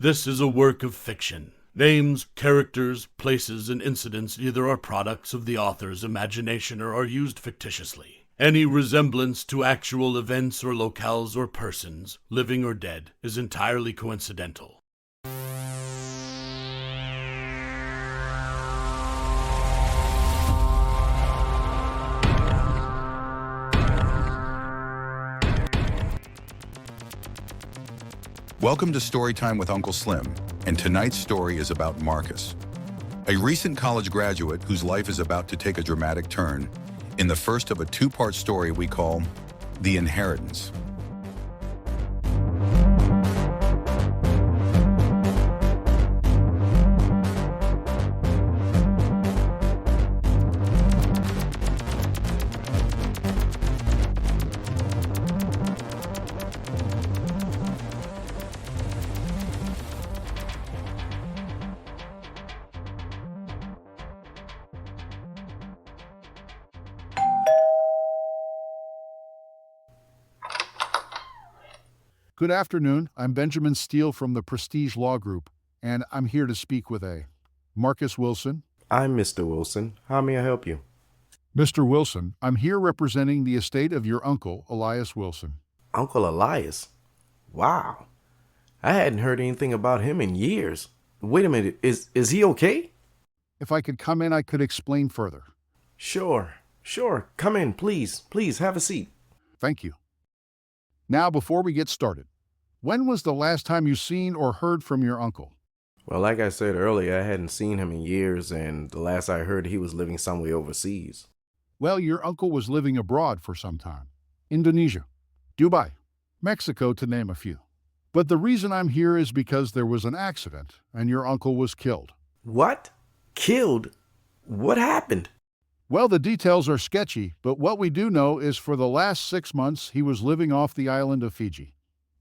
This is a work of fiction. Names, characters, places, and incidents either are products of the author's imagination or are used fictitiously. Any resemblance to actual events or locales or persons, living or dead, is entirely coincidental. Welcome to Storytime with Uncle Slim, and tonight's story is about Marcus, a recent college graduate whose life is about to take a dramatic turn in the first of a two-part story we call The Inheritance. Good afternoon. I'm Benjamin Steele from the Prestige Law Group, and I'm here to speak with Marcus Wilson. I'm Mr. Wilson. How may I help you? Mr. Wilson, I'm here representing the estate of your uncle, Elias Wilson. Uncle Elias? Wow. I hadn't heard anything about him in years. Wait a minute, is he okay? If I could come in, I could explain further. Sure. Come in, please. Please, have a seat. Thank you. Now, before we get started, when was the last time you seen or heard from your uncle? Well, like I said earlier, I hadn't seen him in years, and the last I heard he was living somewhere overseas. Well, your uncle was living abroad for some time. Indonesia, Dubai, Mexico, to name a few. But the reason I'm here is because there was an accident, and your uncle was killed. What? Killed? What happened? Well, the details are sketchy, but what we do know is for the last 6 months he was living off the island of Fiji.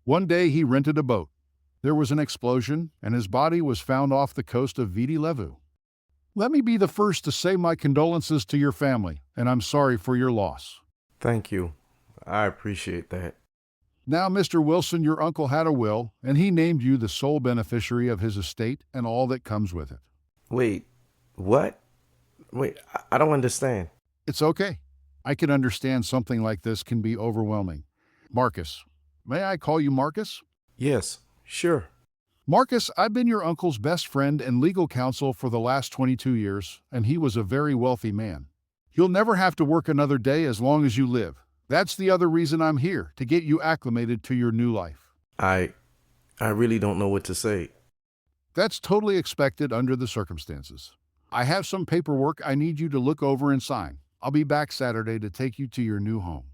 One day he rented a boat. There was an explosion, and his body was found off the coast of Viti Levu. Let me be the first to say my condolences to your family, and I'm sorry for your loss. Thank you. I appreciate that. Now, Mr. Wilson, your uncle had a will, and he named you the sole beneficiary of his estate and all that comes with it. Wait, what? Wait, I don't understand. It's okay. I can understand something like this can be overwhelming. Marcus. May I call you Marcus? Yes, sure. Marcus, I've been your uncle's best friend and legal counsel for the last 22 years, and he was a very wealthy man. You'll never have to work another day as long as you live. That's the other reason I'm here, to get you acclimated to your new life. I really don't know what to say. That's totally expected under the circumstances. I have some paperwork I need you to look over and sign. I'll be back Saturday to take you to your new home.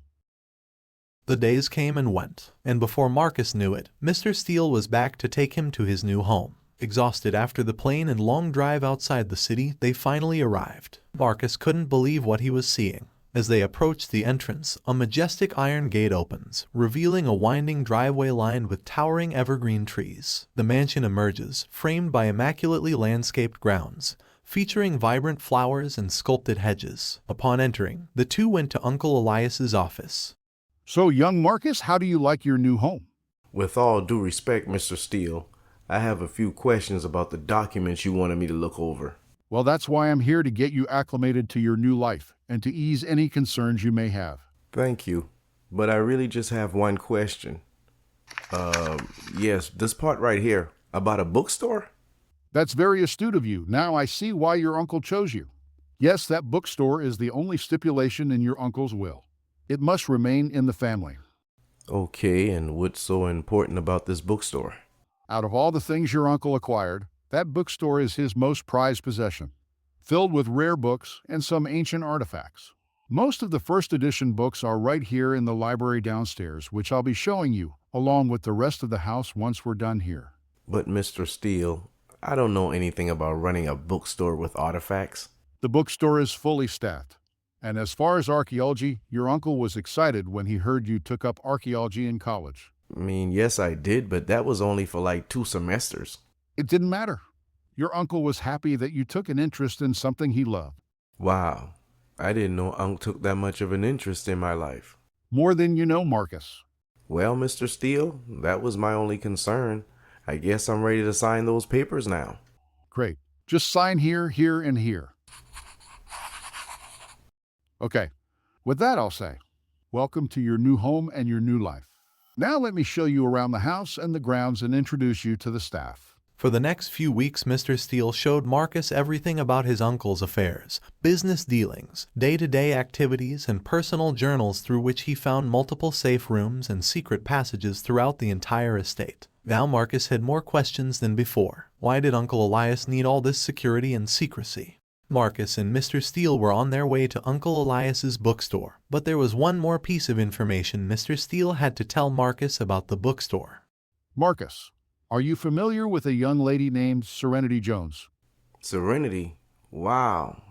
The days came and went, and before Marcus knew it, Mr. Steele was back to take him to his new home. Exhausted after the plane and long drive outside the city, they finally arrived. Marcus couldn't believe what he was seeing. As they approached the entrance, a majestic iron gate opens, revealing a winding driveway lined with towering evergreen trees. The mansion emerges, framed by immaculately landscaped grounds, featuring vibrant flowers and sculpted hedges. Upon entering, the two went to Uncle Elias's office. So, young Marcus, how do you like your new home? With all due respect, Mr. Steele, I have a few questions about the documents you wanted me to look over. Well, that's why I'm here, to get you acclimated to your new life and to ease any concerns you may have. Thank you, but I really just have one question. Yes, this part right here, about a bookstore? That's very astute of you. Now I see why your uncle chose you. Yes, that bookstore is the only stipulation in your uncle's will. It must remain in the family. Okay, and what's so important about this bookstore? Out of all the things your uncle acquired, that bookstore is his most prized possession, filled with rare books and some ancient artifacts. Most of the first edition books are right here in the library downstairs, which I'll be showing you, along with the rest of the house once we're done here. But Mr. Steele, I don't know anything about running a bookstore with artifacts. The bookstore is fully staffed. And as far as archaeology, your uncle was excited when he heard you took up archaeology in college. I mean, yes, I did, but that was only for like 2 semesters. It didn't matter. Your uncle was happy that you took an interest in something he loved. Wow, I didn't know Unc took that much of an interest in my life. More than you know, Marcus. Well, Mr. Steele, that was my only concern. I guess I'm ready to sign those papers now. Great. Just sign here, here, and here. Okay. With that, I'll say, welcome to your new home and your new life. Now let me show you around the house and the grounds and introduce you to the staff. For the next few weeks, Mr. Steele showed Marcus everything about his uncle's affairs, business dealings, day-to-day activities, and personal journals through which he found multiple safe rooms and secret passages throughout the entire estate. Now Marcus had more questions than before. Why did Uncle Elias need all this security and secrecy? Marcus and Mr. Steele were on their way to Uncle Elias's bookstore, but there was one more piece of information Mr. Steele had to tell Marcus about the bookstore. Marcus, are you familiar with a young lady named Serenity Jones? Serenity? Wow.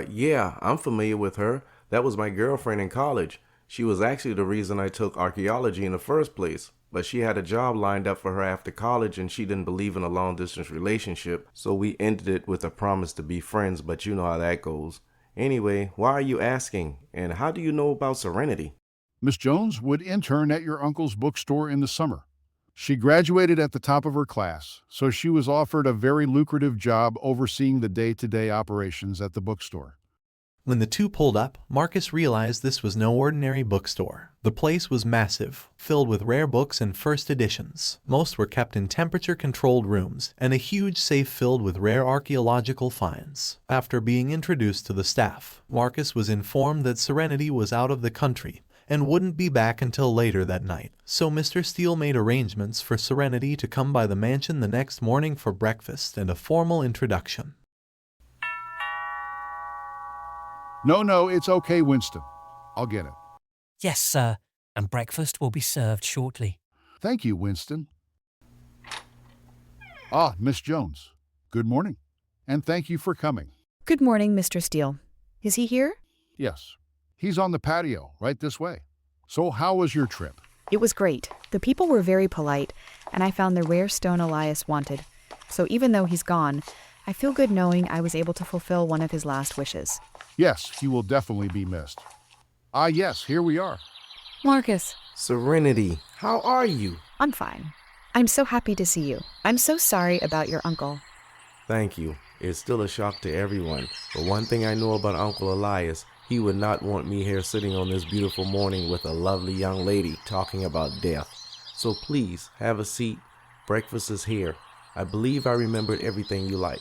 Yeah, I'm familiar with her. That was my girlfriend in college. She was actually the reason I took archaeology in the first place. But she had a job lined up for her after college and she didn't believe in a long-distance relationship, so we ended it with a promise to be friends, but you know how that goes. Anyway, why are you asking? And how do you know about Serenity? Miss Jones would intern at your uncle's bookstore in the summer. She graduated at the top of her class, so she was offered a very lucrative job overseeing the day-to-day operations at the bookstore. When the two pulled up, Marcus realized this was no ordinary bookstore. The place was massive, filled with rare books and first editions. Most were kept in temperature-controlled rooms, and a huge safe filled with rare archaeological finds. After being introduced to the staff, Marcus was informed that Serenity was out of the country and wouldn't be back until later that night. So Mr. Steele made arrangements for Serenity to come by the mansion the next morning for breakfast and a formal introduction. No, it's okay, Winston. I'll get it. Yes, sir, and breakfast will be served shortly. Thank you, Winston. Ah, Miss Jones. Good morning, and thank you for coming. Good morning, Mr. Steele. Is he here? Yes, he's on the patio, right this way. So how was your trip? It was great. The people were very polite, and I found the rare stone Elias wanted. So even though he's gone, I feel good knowing I was able to fulfill one of his last wishes. Yes, he will definitely be missed. Ah, yes, here we are. Marcus. Serenity, how are you? I'm fine. I'm so happy to see you. I'm so sorry about your uncle. Thank you. It's still a shock to everyone. But one thing I know about Uncle Elias, he would not want me here sitting on this beautiful morning with a lovely young lady talking about death. So please, have a seat. Breakfast is here. I believe I remembered everything you like.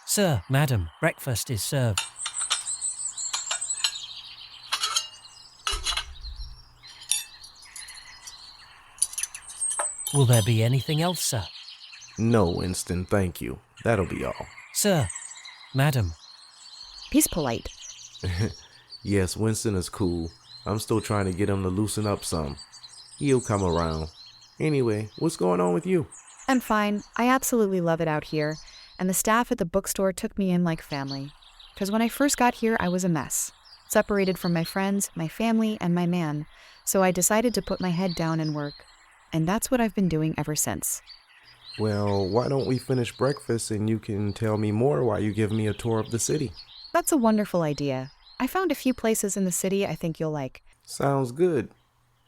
Sir, madam, breakfast is served. Will there be anything else, sir? No, Winston, thank you. That'll be all. Sir, madam. He's polite. Yes, Winston is cool. I'm still trying to get him to loosen up some. He'll come around. Anyway, what's going on with you? I'm fine. I absolutely love it out here, and the staff at the bookstore took me in like family. Because when I first got here, I was a mess. Separated from my friends, my family, and my man. So I decided to put my head down and work. And that's what I've been doing ever since. Well, why don't we finish breakfast and you can tell me more while you give me a tour of the city? That's a wonderful idea. I found a few places in the city I think you'll like. Sounds good.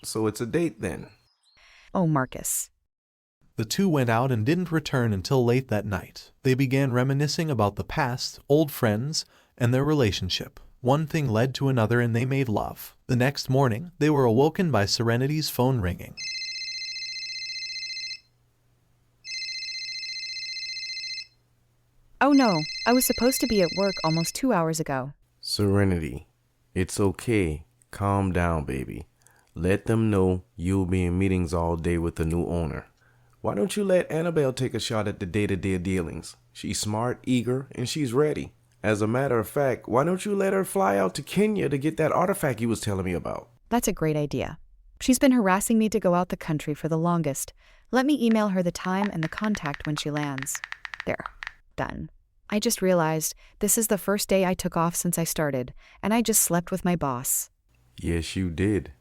So it's a date then. Oh, Marcus. The two went out and didn't return until late that night. They began reminiscing about the past, old friends, and their relationship. One thing led to another and they made love. The next morning, they were awoken by Serenity's phone ringing. Oh no, I was supposed to be at work almost 2 hours ago. Serenity, it's okay. Calm down, baby. Let them know you'll be in meetings all day with the new owner. Why don't you let Annabelle take a shot at the day-to-day dealings? She's smart, eager, and she's ready. As a matter of fact, why don't you let her fly out to Kenya to get that artifact you was telling me about? That's a great idea. She's been harassing me to go out the country for the longest. Let me email her the time and the contact when she lands. There. Done. I just realized this is the first day I took off since I started, and I just slept with my boss. Yes, you did.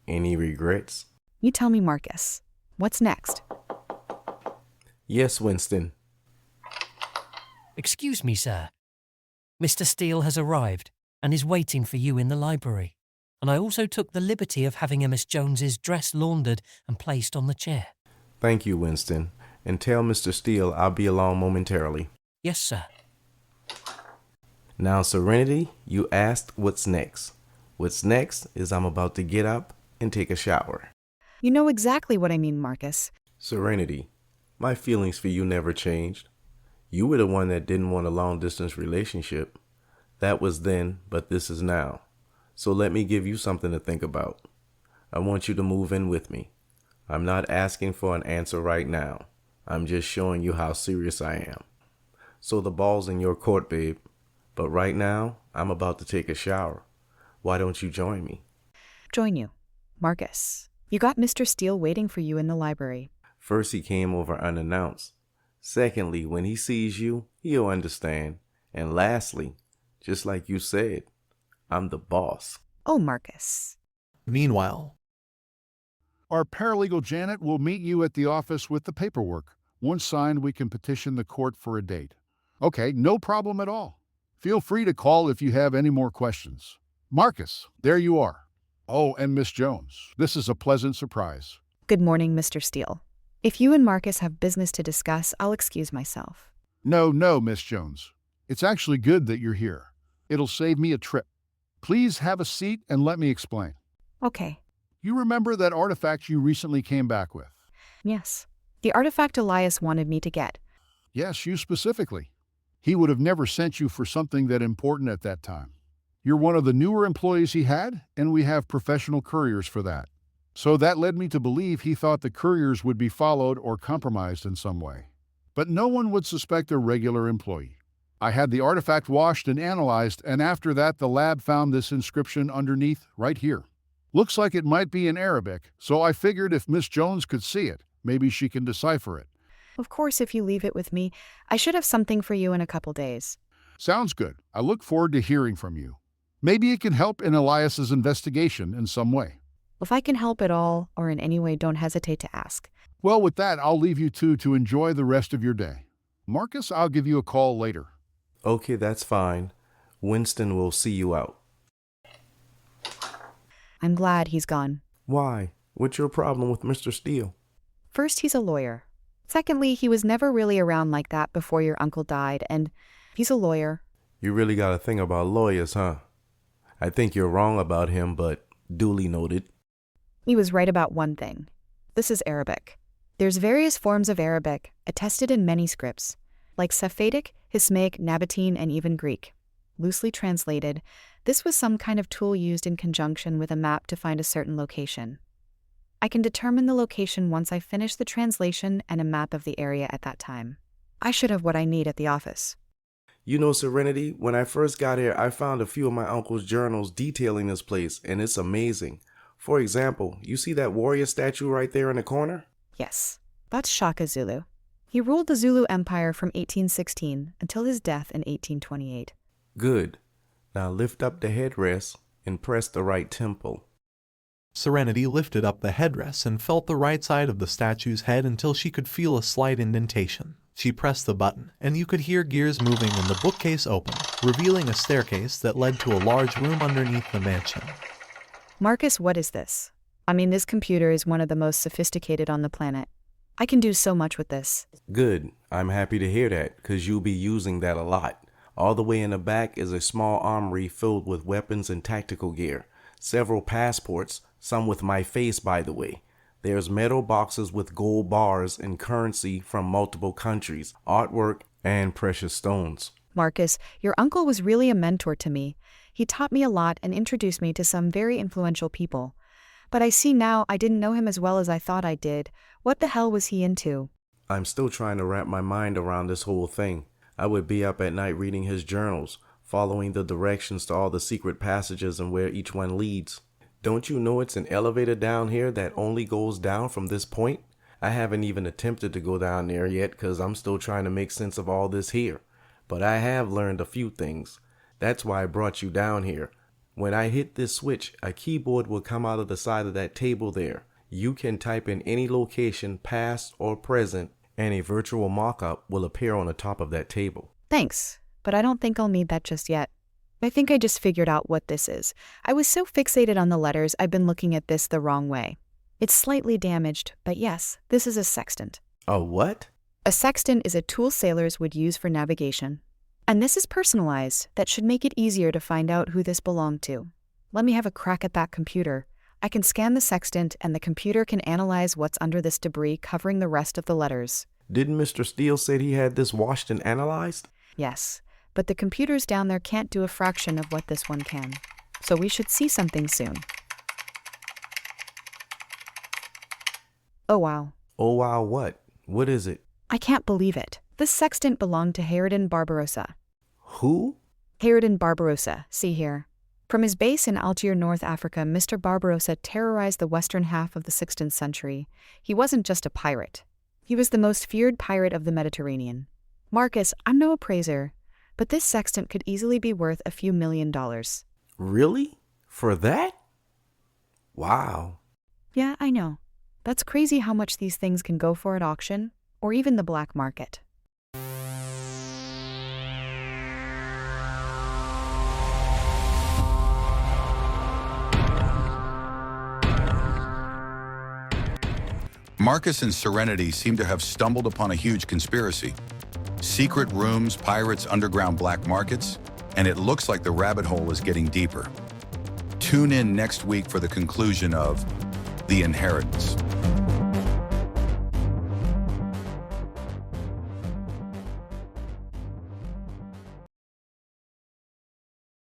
Any regrets? You tell me, Marcus. What's next? Yes, Winston. Excuse me, sir. Mr. Steele has arrived and is waiting for you in the library. And I also took the liberty of having a Miss Jones's dress laundered and placed on the chair. Thank you, Winston. and tell Mr. Steele I'll be along momentarily. Yes, sir. Now, Serenity, you asked what's next. What's next is I'm about to get up and take a shower. You know exactly what I mean, Marcus. Serenity, my feelings for you never changed. You were the one that didn't want a long-distance relationship. That was then, but this is now. So let me give you something to think about. I want you to move in with me. I'm not asking for an answer right now. I'm just showing you how serious I am. So the ball's in your court, babe. But right now, I'm about to take a shower. Why don't you join me? Join you. Marcus, you got Mr. Steele waiting for you in the library. First, he came over unannounced. Secondly, when he sees you, he'll understand. And lastly, just like you said, I'm the boss. Oh, Marcus. Meanwhile, Our paralegal Janet will meet you at the office with the paperwork. Once signed, we can petition the court for a date. Okay, no problem at all. Feel free to call if you have any more questions. Marcus, there you are. Oh, and Miss Jones, this is a pleasant surprise. Good morning, Mr. Steele. If you and Marcus have business to discuss, I'll excuse myself. No, Miss Jones. It's actually good that you're here. It'll save me a trip. Please have a seat and let me explain. Okay. You remember that artifact you recently came back with? Yes. The artifact Elias wanted me to get. Yes, you specifically. He would have never sent you for something that important at that time. You're one of the newer employees he had, and we have professional couriers for that. So that led me to believe he thought the couriers would be followed or compromised in some way. But no one would suspect a regular employee. I had the artifact washed and analyzed, and after that the lab found this inscription underneath, right here. Looks like it might be in Arabic, so I figured if Miss Jones could see it, maybe she can decipher it. Of course, if you leave it with me, I should have something for you in a couple days. Sounds good. I look forward to hearing from you. Maybe it can help in Elias's investigation in some way. If I can help at all, or in any way, don't hesitate to ask. Well, with that, I'll leave you two to enjoy the rest of your day. Marcus, I'll give you a call later. Okay, that's fine. Winston will see you out. I'm glad he's gone. Why? What's your problem with Mr. Steele? First, he's a lawyer. Secondly, he was never really around like that before your uncle died, and he's a lawyer. You really got a thing about lawyers, huh? I think you're wrong about him, but duly noted. He was right about one thing. This is Arabic. There's various forms of Arabic, attested in many scripts, like Sapphitic, Hismaic, Nabatean, and even Greek. Loosely translated, this was some kind of tool used in conjunction with a map to find a certain location. I can determine the location once I finish the translation and a map of the area at that time. I should have what I need at the office. You know, Serenity, when I first got here, I found a few of my uncle's journals detailing this place, and it's amazing. For example, you see that warrior statue right there in the corner? Yes, that's Shaka Zulu. He ruled the Zulu Empire from 1816 until his death in 1828. Good. Now lift up the headrest and press the right temple. Serenity lifted up the headdress and felt the right side of the statue's head until she could feel a slight indentation. She pressed the button, and you could hear gears moving and the bookcase open, revealing a staircase that led to a large room underneath the mansion. Marcus, what is this? I mean, this computer is one of the most sophisticated on the planet. I can do so much with this. Good. I'm happy to hear that, because you'll be using that a lot. All the way in the back is a small armory filled with weapons and tactical gear. Several passports, some with my face, by the way. There's metal boxes with gold bars and currency from multiple countries, artwork, and precious stones. Marcus, your uncle was really a mentor to me. He taught me a lot and introduced me to some very influential people. But I see now I didn't know him as well as I thought I did. What the hell was he into? I'm still trying to wrap my mind around this whole thing. I would be up at night reading his journals, following the directions to all the secret passages and where each one leads. Don't you know it's an elevator down here that only goes down from this point? I haven't even attempted to go down there yet because I'm still trying to make sense of all this here. But I have learned a few things. That's why I brought you down here. When I hit this switch, a keyboard will come out of the side of that table there. You can type in any location, past or present, and a virtual mock-up will appear on the top of that table. Thanks, but I don't think I'll need that just yet. I think I just figured out what this is. I was so fixated on the letters, I've been looking at this the wrong way. It's slightly damaged, but yes, this is a sextant. A what? A sextant is a tool sailors would use for navigation. And this is personalized. That should make it easier to find out who this belonged to. Let me have a crack at that computer. I can scan the sextant and the computer can analyze what's under this debris covering the rest of the letters. Didn't Mr. Steele say he had this washed and analyzed? Yes, but the computers down there can't do a fraction of what this one can. So we should see something soon. Oh wow. Oh wow, what? What is it? I can't believe it. This sextant belonged to Hayreddin Barbarossa. Who? Hayreddin Barbarossa, see here. From his base in Algiers, North Africa, Mr. Barbarossa terrorized the western half of the 16th century. He wasn't just a pirate. He was the most feared pirate of the Mediterranean. Marcus, I'm no appraiser, but this sextant could easily be worth a few $1 million. Really? For that? Wow. Yeah, I know. That's crazy how much these things can go for at auction, or even the black market. Marcus and Serenity seem to have stumbled upon a huge conspiracy. Secret rooms, pirates, underground black markets, and it looks like the rabbit hole is getting deeper. Tune in next week for the conclusion of The Inheritance.